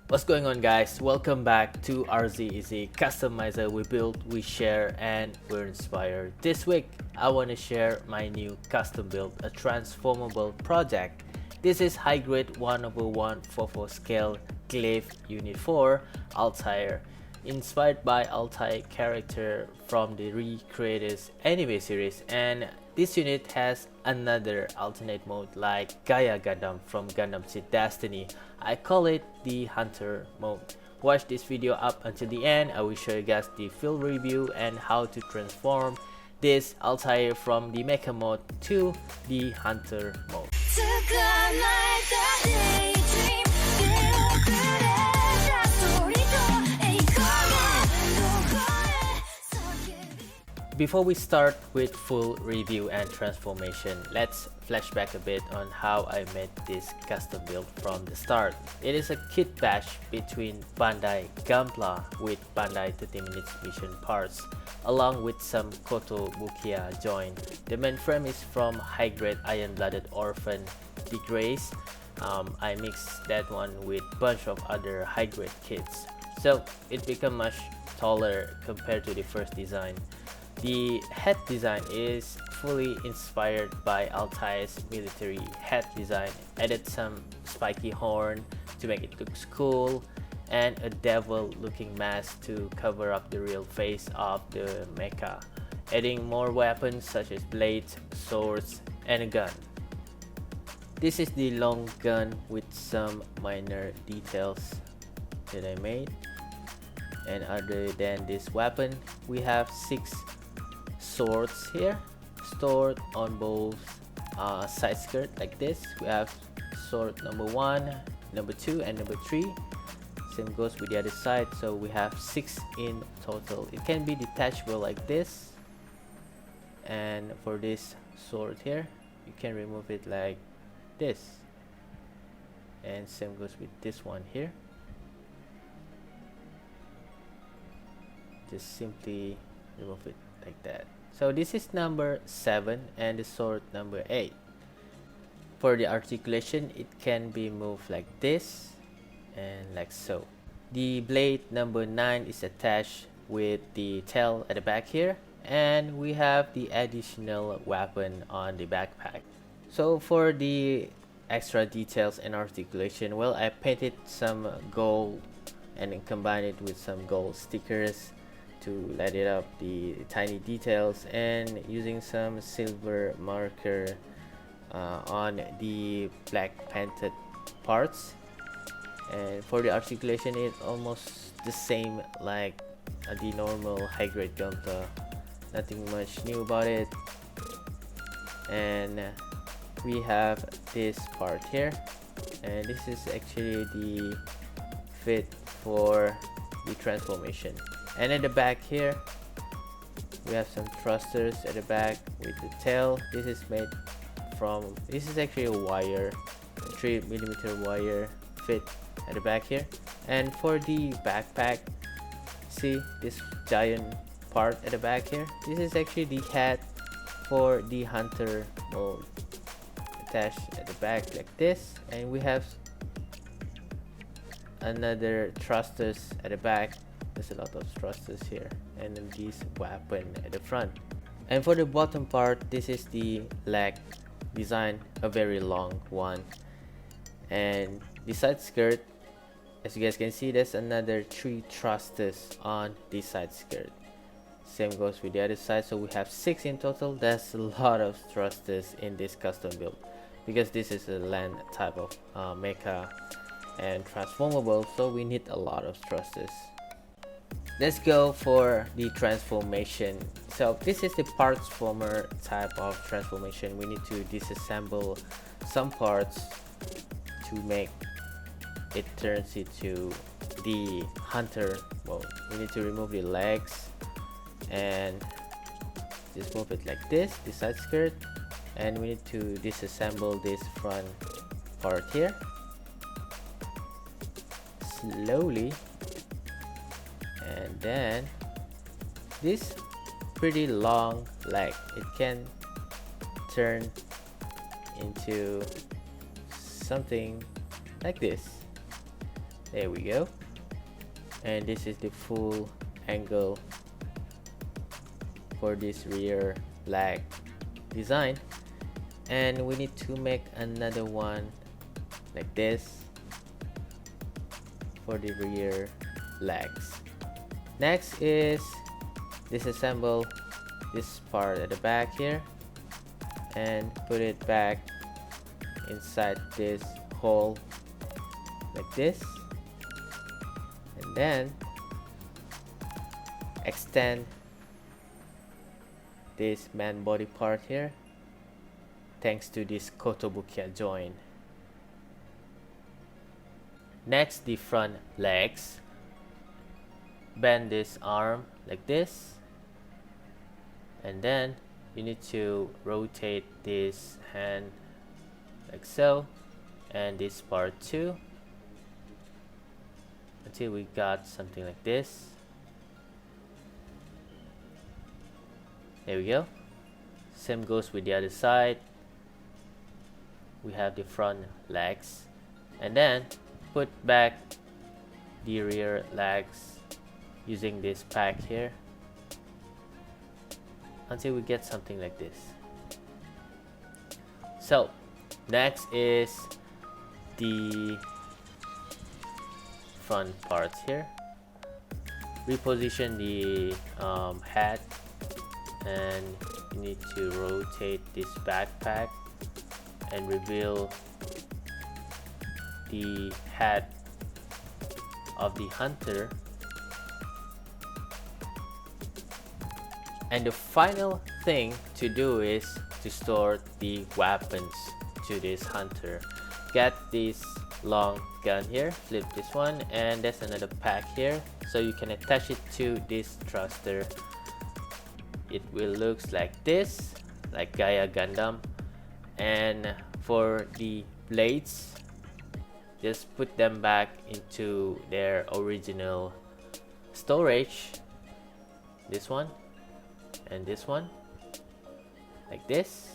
What's going on, guys? Welcome back to Eizy customizer. We build, we share, and we're inspired. This week I want to share my new custom build, a transformable project. This is high grade 1/1 4/4 scale Glaive Unit 4 Altair, inspired by Altair character from the recreated anime series, and this unit has another alternate mode like Gaia Gundam from Gundam Seed Destiny. I call it the Hunter mode. Watch this video up until the end. I will show you guys the full review and how to transform this Altair from the mecha mode to the Hunter mode. Before we start with full review and transformation, let's flashback a bit on how I made this custom build from the start. It is a kit bash between Bandai Gunpla with Bandai 30 minutes mission parts, along with some Kotobukiya join. The main frame is from high grade iron-blooded orphan the Grace. I mixed that one with bunch of other high grade kits, so it became much taller compared to the first design. The head design is fully inspired by Altair's military head design, added some spiky horn to make it look cool, and a devil looking mask to cover up the real face of the mecha, adding more weapons such as blades, swords, and a gun. This is the long gun with some minor details that I made, and other than this weapon, we have 6 swords here stored on both side skirt like this. We have sword number 1, number 2, and number 3. Same goes with the other side, so we have 6 in total. It can be detachable like this, and for this sword here you can remove it like this, and same goes with this one here. Just simply remove it like that. So this is number 7 and the sword number 8. For the articulation, it can be moved like this and like so. The blade number 9 is attached with the tail at the back here, and we have the additional weapon on the backpack. So for the extra details and articulation, well, I painted some gold and then combined it with some gold stickers to light it up the tiny details, and using some silver marker on the black painted parts. And for the articulation, it's almost the same like the normal high grade Gunpla, nothing much new about it. And we have this part here, and this is actually the fit for the transformation. And at the back here, we have some thrusters at the back with the tail. This is actually a wire, a 3mm wire fit at the back here. And for the backpack, see this giant part at the back here? This is actually the head for the Hunter mode, attached at the back like this. And we have another thrusters at the back. There's a lot of thrusters here, and then this weapon at the front. And for the bottom part, this is the leg design, a very long one. And the side skirt, as you guys can see, there's another 3 thrusters on the side skirt. Same goes with the other side, so we have 6 in total. That's a lot of thrusters in this custom build, because this is a land type of mecha and transformable, so we need a lot of thrusters. Let's go for the transformation. So this is the parts former type of transformation. We need to disassemble some parts to make it turns into the Hunter mode. We need to remove the legs and just move it like this, the side skirt, and we need to disassemble this front part here slowly. And then this pretty long leg, it can turn into something like this. There we go. And this is the full angle for this rear leg design, and we need to make another one like this for the rear legs. Next is disassemble this part at the back here and put it back inside this hole like this, and then extend this man body part here thanks to this Kotobukiya joint. Next, the front legs. Bend this arm like this, and then you need to rotate this hand like so, and this part too, until we got something like this. There we go. Same goes with the other side. We have the front legs, and then put back the rear legs using this pack here until we get something like this. So next is the front parts here. Reposition the head, and you need to rotate this backpack and reveal the head of the hunter. And the final thing to do is to store the weapons to this hunter. Get this long gun here, flip this one, and there's another pack here, so you can attach it to this thruster. It will look like this, like Gaia Gundam. And for the blades, just put them back into their original storage. This one and this one, like this,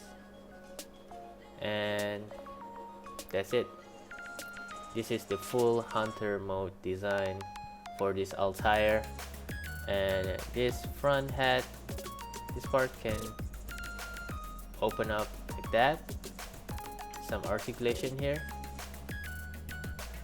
and that's it. This is the full hunter mode design for this Altair. And this front head, this part can open up like that. Some articulation here.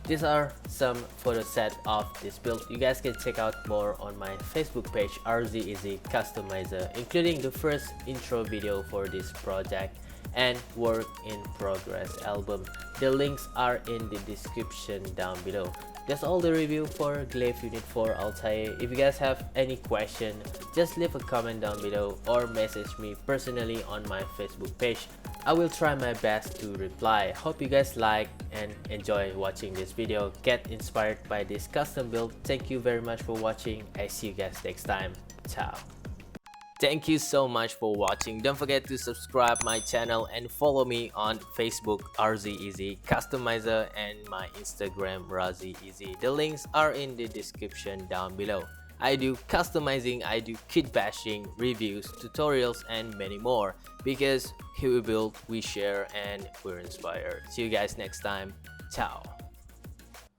These are some photo set of this build. You guys can check out more on my Facebook page, Eizy Customizer, including the first intro video for this project and work in progress album. The links are in the description down below. That's all the review for Glaive Unit 4 Altair. If you guys have any question, just leave a comment down below or message me personally on my Facebook page. I will try my best to reply. Hope you guys like and enjoy watching this video. Get inspired by this custom build. Thank you very much for watching. I see you guys next time. Ciao. Thank you so much for watching. Don't forget to subscribe my channel and follow me on Facebook, Eizy Customizer, and my Instagram, Eizy. The links are in the description down below. I do customizing, I do kit bashing, reviews, tutorials, and many more, because here we build, we share, and we're inspired. See you guys next time. Ciao.